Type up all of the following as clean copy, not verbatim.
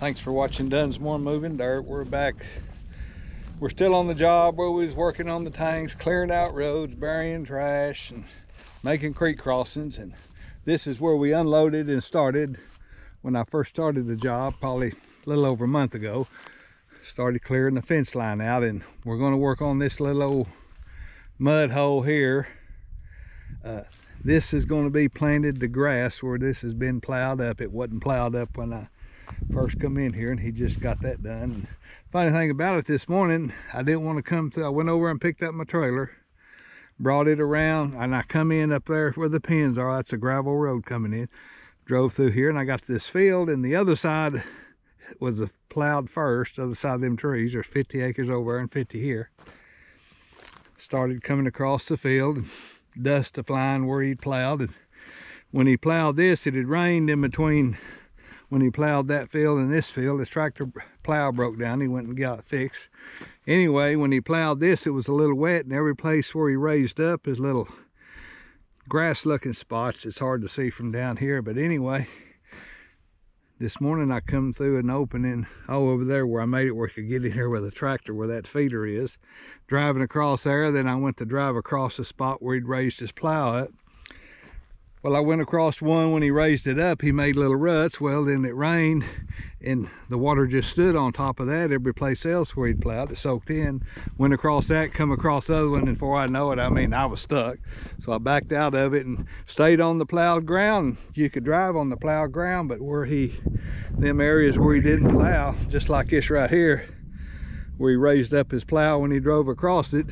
Thanks for watching Dunsmore Moving Dirt. We're back. We're still on the job where we was working on the tanks, clearing out roads, burying trash, and making creek crossings. And this is where we unloaded and started when I first started the job, probably a little over a month ago. Started clearing the fence line out, and we're going to work on this little old mud hole here. This is going to be planted to grass where this has been plowed up. It wasn't plowed up when I first come in here, and he just got that done. And funny thing about it, this morning I didn't want to come through. I went over and picked up my trailer, brought it around, and I come in up there where the pins are. That's a gravel road coming in. Drove through here, and I got to this field, and the other side was plowed first. The other side of them trees, there's 50 acres over there and 50 here. Started coming across the field, and dust flying where he plowed. And when he plowed this, it had rained in between. When he plowed that field and this field, his tractor plow broke down. He went and got it fixed. Anyway, when he plowed this, it was a little wet, and every place where he raised up is little grass looking spots. It's hard to see from down here, but anyway, this morning I come through an opening over there where I made it where I could get in here with a tractor where that feeder is. Driving across there, then I went to drive across the spot where he'd raised his plow up. Well, I went across one when he raised it up. He made little ruts. Well, then it rained, and the water just stood on top of that. Every place else where he'd plowed, it soaked in. Went across that, come across the other one, and before I know it, I mean, I was stuck. So I backed out of it and stayed on the plowed ground. You could drive on the plowed ground, but where them areas where he didn't plow, just like this right here, where he raised up his plow when he drove across it,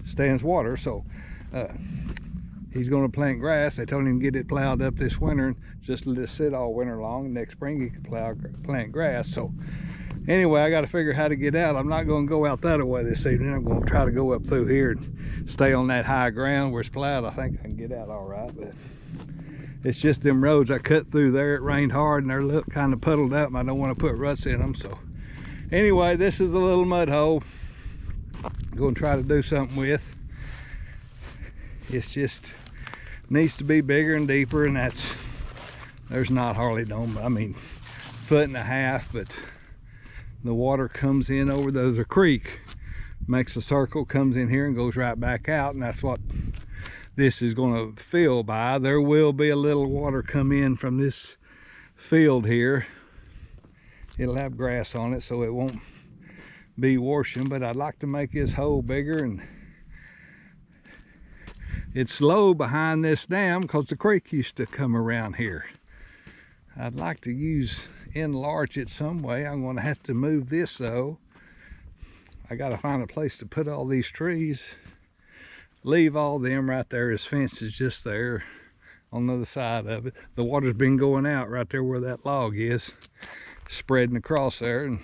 stands water. So he's going to plant grass. They told him to get it plowed up this winter and just let it sit all winter long. Next spring he could plant grass. So anyway, I got to figure how to get out. I'm not going to go out that way this evening. I'm going to try to go up through here and stay on that high ground where it's plowed. I think I can get out all right, but it's just them roads I cut through there. It rained hard and they're kind of puddled up, and I don't want to put ruts in them. So anyway, this is the little mud hole I'm going to try to do something with. It's just needs to be bigger and deeper, and there's not hardly no, I mean, 1.5 foot, but the water comes in over there's a creek, makes a circle, comes in here and goes right back out, and that's what this is going to fill by. There will be a little water come in from this field here. It'll have grass on it, so it won't be washing, but I'd like to make this hole bigger. And it's low behind this dam because the creek used to come around here. I'd like to enlarge it some way. I'm going to have to move this though. I got to find a place to put all these trees. Leave all them right there as fences just there on the other side of it. The water's been going out right there where that log is, spreading across there. And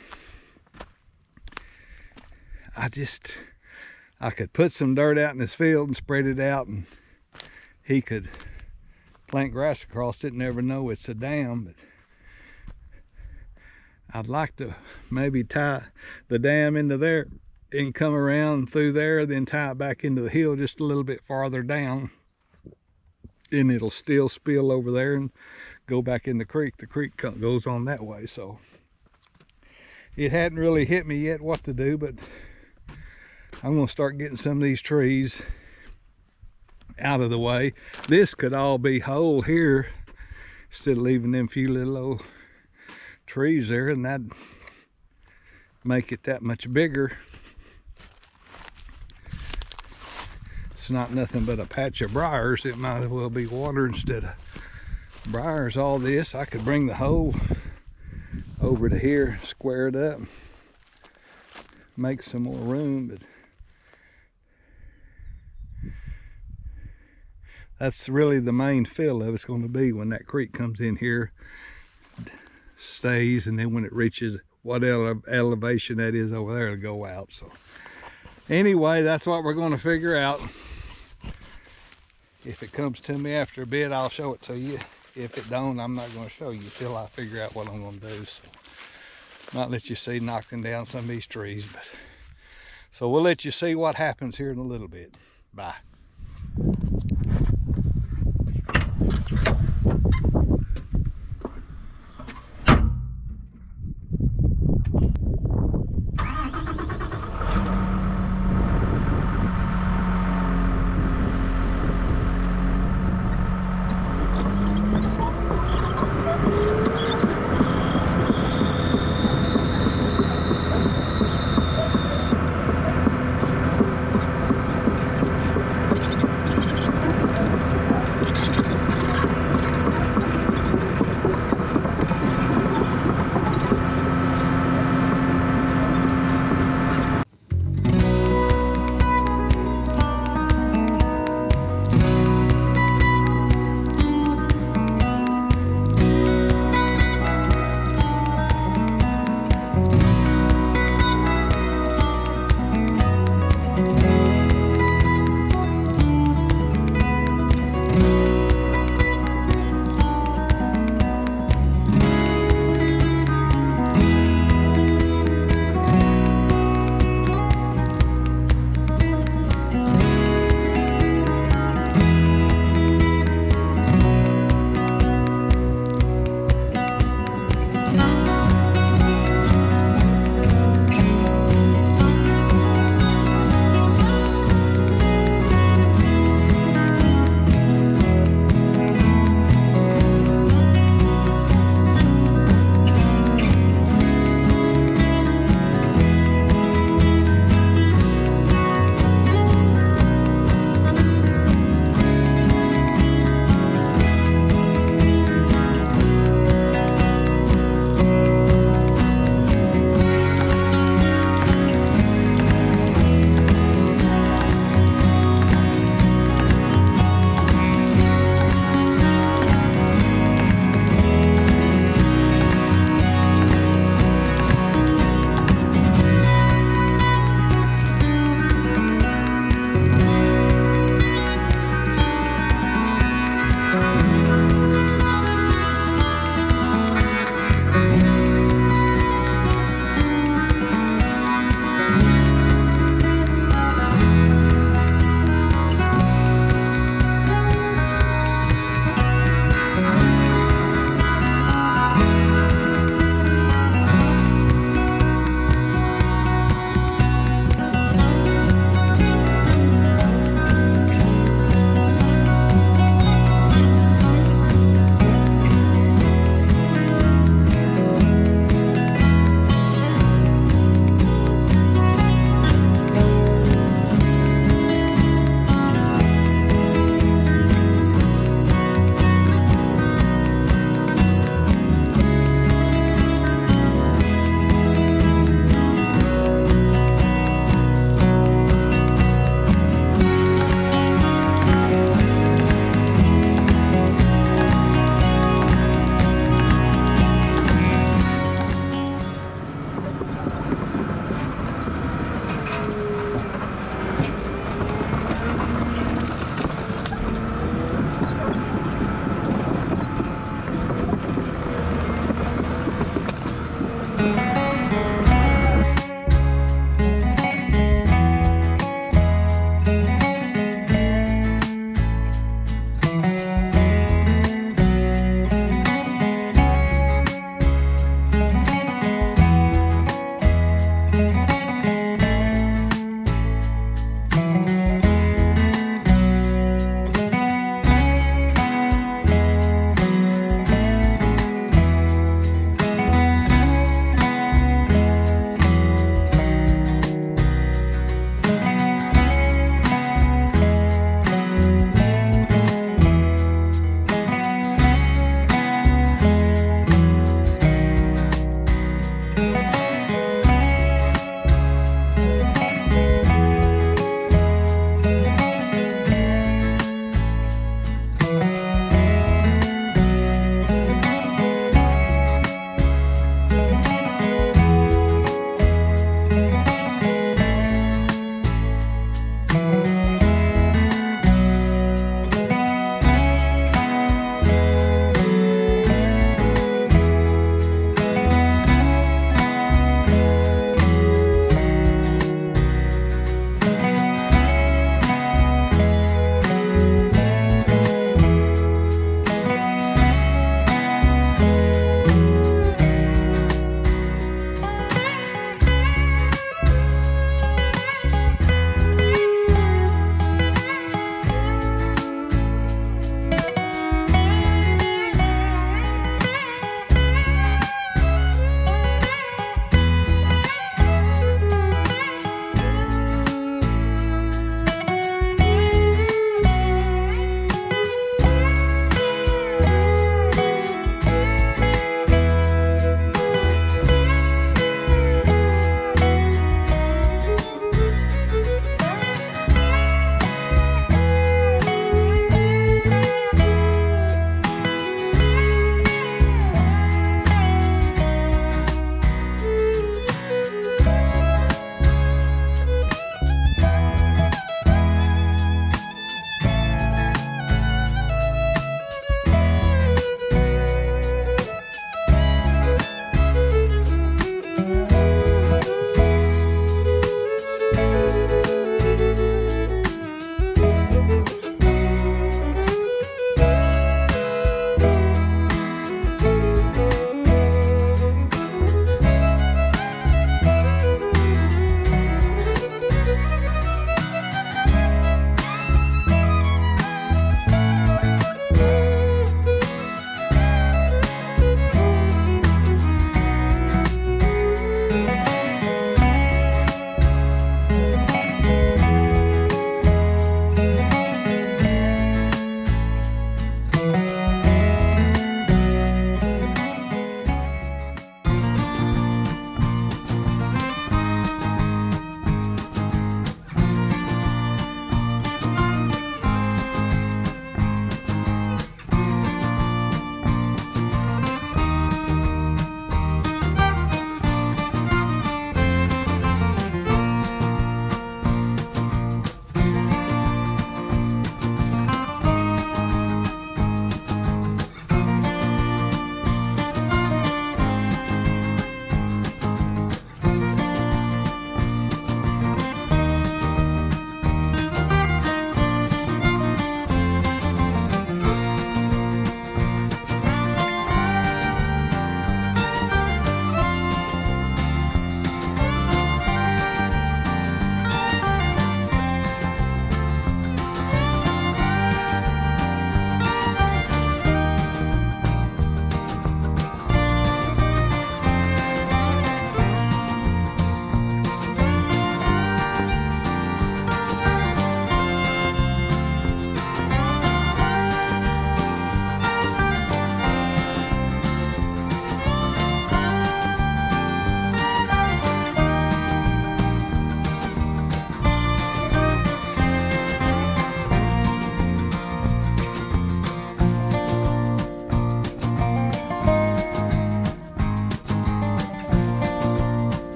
I could put some dirt out in this field and spread it out, and he could plant grass across it. Never know it's a dam, but I'd like to maybe tie the dam into there and come around through there, then tie it back into the hill just a little bit farther down, and it'll still spill over there and go back in the creek. The creek goes on that way. So it hadn't really hit me yet what to do, but I'm going to start getting some of these trees out of the way. This could all be whole here instead of leaving them few little old trees there, and that'd make it that much bigger. It's not nothing but a patch of briars. It might as well be water instead of briars. All this, I could bring the hole over to here, square it up, make some more room, but that's really the main fill of it's going to be when that creek comes in here, stays, and then when it reaches whatever elevation that is over there, it'll go out. So anyway, that's what we're going to figure out. If it comes to me after a bit, I'll show it to you. If it don't, I'm not going to show you till I figure out what I'm going to do. So might let you see knocking down some of these trees, but so we'll let you see what happens here in a little bit. Bye.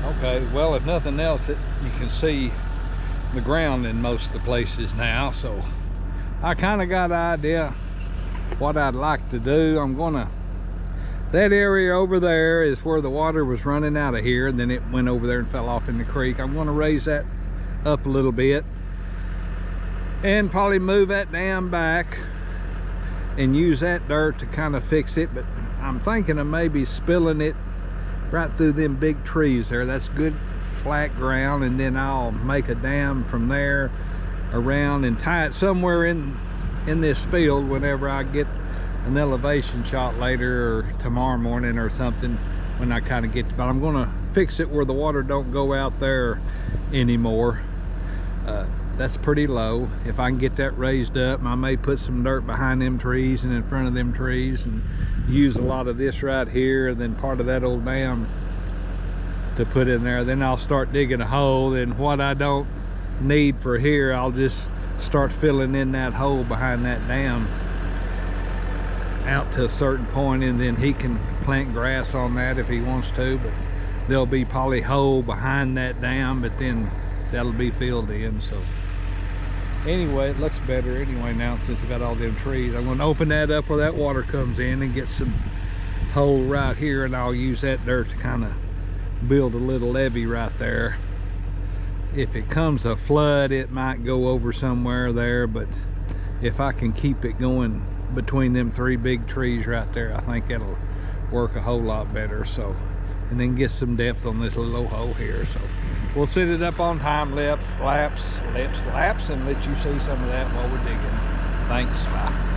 Okay, well, if nothing else, you can see the ground in most of the places now, so I kind of got an idea what I'd like to do. I'm gonna, that area over there is where the water was running out of here, and then it went over there and fell off in the creek. I'm gonna raise that up a little bit and probably move that dam back and use that dirt to kind of fix it. But I'm thinking of maybe spilling it right through them big trees there. That's good flat ground, and then I'll make a dam from there around and tie it somewhere in this field whenever I get an elevation shot later, or tomorrow morning or something, when I kind of get to, but I'm gonna fix it where the water don't go out there anymore. That's pretty low. If I can get that raised up, I may put some dirt behind them trees and in front of them trees, and use a lot of this right here, and then part of that old dam to put in there. Then I'll start digging a hole, and what I don't need for here, I'll just start filling in that hole behind that dam out to a certain point, and then he can plant grass on that if he wants to. But there'll be probably hole behind that dam, but then that'll be filled in. So anyway, it looks better anyway now since I got all them trees. I'm going to open that up where that water comes in and get some hole right here, and I'll use that dirt to kind of build a little levee right there. If it comes a flood, it might go over somewhere there, but if I can keep it going between them three big trees right there, I think it'll work a whole lot better. So, and then get some depth on this little hole here. So we'll set it up on time lapse, and let you see some of that while we're digging. Thanks, bye.